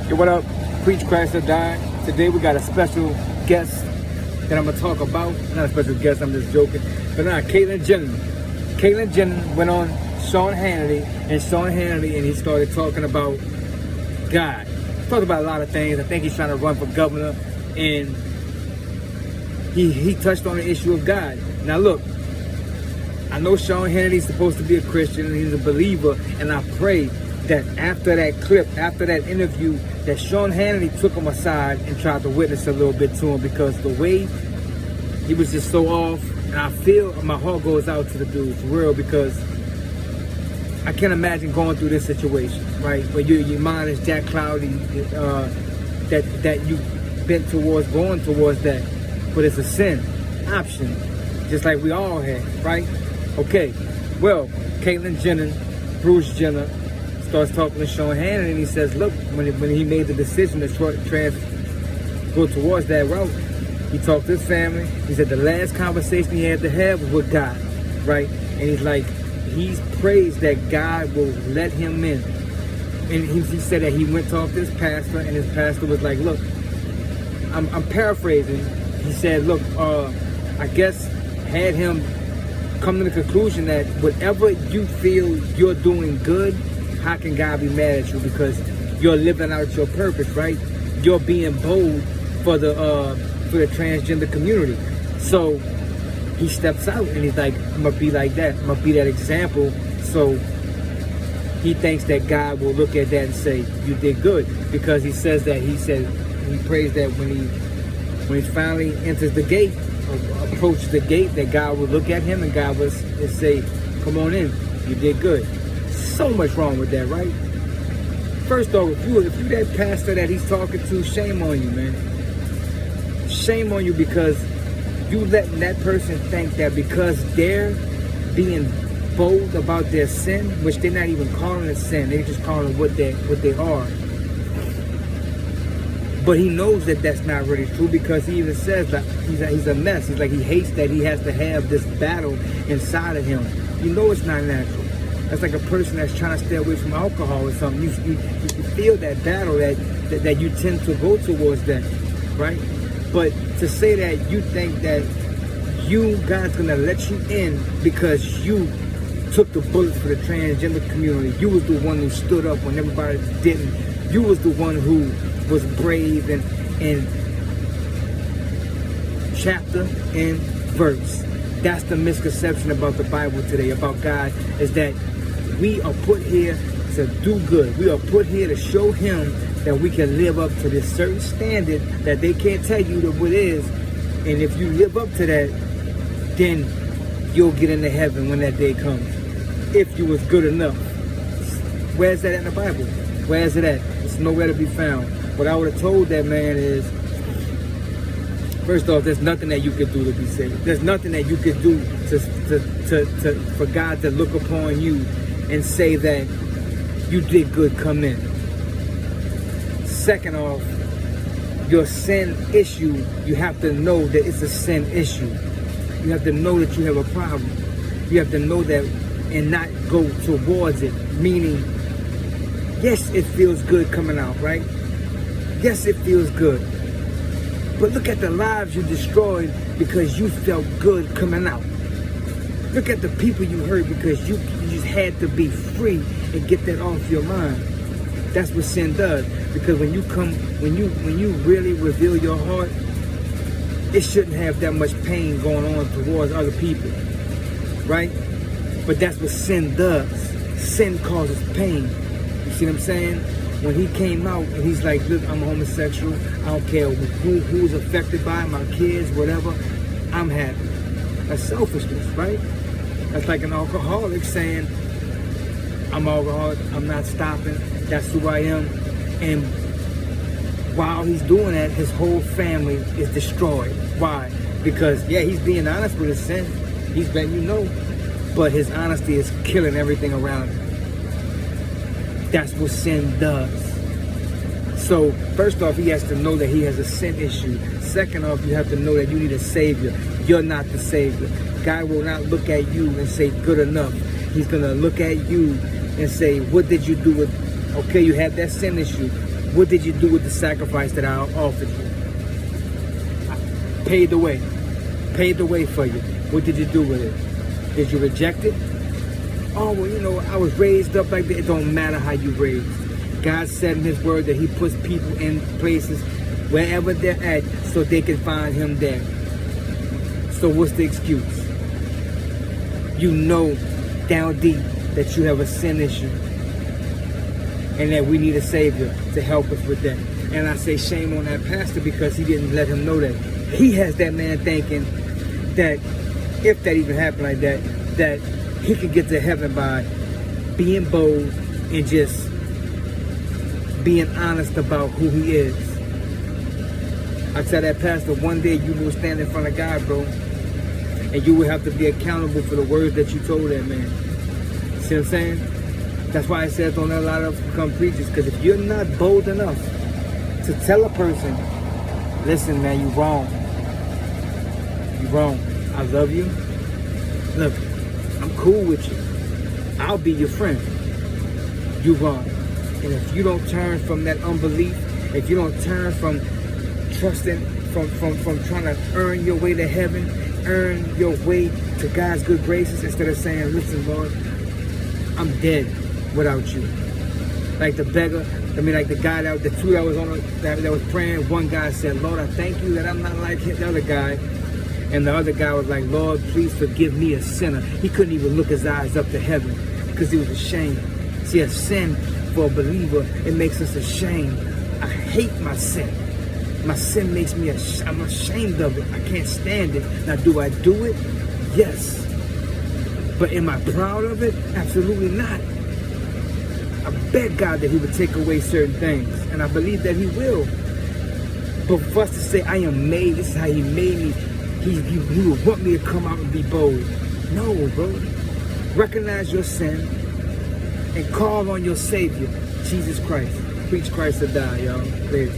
Yo, what up? Preach Christ or Die. Today we got a special guest that I'm going to talk about. Not a special guest, I'm just joking. But Caitlynjenner. Caitlynjenner went on Sean Hannity, and he started talking about God. Talked about a lot of things. I think he's trying to run for governor, and he touched on the issue of God. Now look, I know Sean Hannity's supposed to be a Christian and he's a believer, and I pray that after that clip, after that interview, that Sean Hannity took him aside and tried to witness a little bit to him, because the way he was just so off, and I feel my heart goes out to the dude for real, because I can't imagine going through this situation, right? Where your mind is that cloudy, that you bent towards going towards that, but it's a sin option, just like we all have, right? Okay, well, Caitlynjenner, Bruce Jenner, starts talking to Sean Hannity, and he says, look, when he made the decision to go towards that route, he talked to his family. He said the last conversation he had to have was with God, right? And he's like, he's praised that God will let him in. And he said that he went to talk to his pastor, and his pastor was like, look, I'm paraphrasing. He said, look, I guess had him come to the conclusion that whatever you feel you're doing good, how can God be mad at you? Because you're living out your purpose, right? You're being bold for the transgender community. So he steps out and he's like, I'm gonna be like that. I'm gonna be that example. So he thinks that God will look at that and say, you did good. Because he prays that when he finally enters the gate, approaches the gate, that God will look at him and God will say, come on in, you did good. So much wrong with that, right? First off, if you that pastor that he's talking to, shame on you, man. Shame on you, because you letting that person think that because they're being bold about their sin, which they're not even calling it sin, they're just calling it what they are. But he knows that that's not really true, because he even says that he's a mess. He's like, he hates that he has to have this battle inside of him. You know it's not natural. That's like a person that's trying to stay away from alcohol or something. You feel that battle that you tend to go towards that, right? But to say that you think that God's gonna let you in because you took the bullets for the transgender community, you was the one who stood up when everybody didn't. You was the one who was brave and chapter and verse. That's the misconception about the Bible today, about God, is that we are put here to do good. We are put here to show him that we can live up to this certain standard that they can't tell you what it is. And if you live up to that, then you'll get into heaven when that day comes, if you was good enough. Where's that in the Bible? Where's it at? It's nowhere to be found. What I would have told that man is, first off, there's nothing that you could do to be saved. There's nothing that you could do for God to look upon you and say that you did good, come in. Second off, your sin issue, you have to know that it's a sin issue. You have to know that you have a problem. You have to know that and not go towards it. Meaning, yes, it feels good coming out, right? Yes, it feels good. But look at the lives you destroyed because you felt good coming out. Look at the people you hurt because you just had to be free and get that off your mind. That's what sin does. Because when you really reveal your heart, it shouldn't have that much pain going on towards other people, right? But that's what sin does. Sin causes pain. You see what I'm saying? When he came out and he's like, look, I'm homosexual. I don't care who's affected by it, my kids, whatever. I'm happy. That's selfishness, right? That's like an alcoholic saying, I'm alcoholic, I'm not stopping, that's who I am. And while he's doing that, his whole family is destroyed. Why? Because, yeah, he's being honest with his sin. He's letting you know. But his honesty is killing everything around him. That's what sin does. So, first off, he has to know that he has a sin issue. Second off, you have to know that you need a savior. You're not the savior. God will not look at you and say, good enough. He's going to look at you and say, what did you do with, okay, you have that sin issue. What did you do with the sacrifice that I offered you? I paid the way. Paid the way for you. What did you do with it? Did you reject it? Oh, well, you know, I was raised up like that. It don't matter how you raised. God said in his word that he puts people in places wherever they're at so they can find him there. So what's the excuse? You know down deep that you have a sin issue and that we need a savior to help us with that. And I say shame on that pastor because he didn't let him know that. He has that man thinking that if that even happened like that, that he could get to heaven by being bold and just being honest about who he is. I tell that pastor, one day you will stand in front of God, bro, and you will have to be accountable for the words that you told that man. See what I'm saying? That's why I said don't let a lot of us become preachers, because if you're not bold enough to tell a person, listen, man, you wrong. You wrong. I love you. Look, I'm cool with you. I'll be your friend. You wrong. And if you don't turn from that unbelief, if you don't turn from trusting, from trying to earn your way to heaven, earn your way to God's good graces, instead of saying, listen, Lord, I'm dead without you. Like the beggar, like the guy the two that was that was praying, one guy said, Lord, I thank you that I'm not like the other guy. And the other guy was like, Lord, please forgive me, a sinner. He couldn't even look his eyes up to heaven because he was ashamed. See, a sin for a believer, it makes us ashamed. I hate my sin. My sin makes me, I'm ashamed of it. I can't stand it. Now, do I do it? Yes. But am I proud of it? Absolutely not. I beg God that he would take away certain things. And I believe that he will. But for us to say, I am made, this is how he made me. He would want me to come out and be bold. No, bro. Recognize your sin and call on your Savior, Jesus Christ. Preach Christ or die, y'all. Later.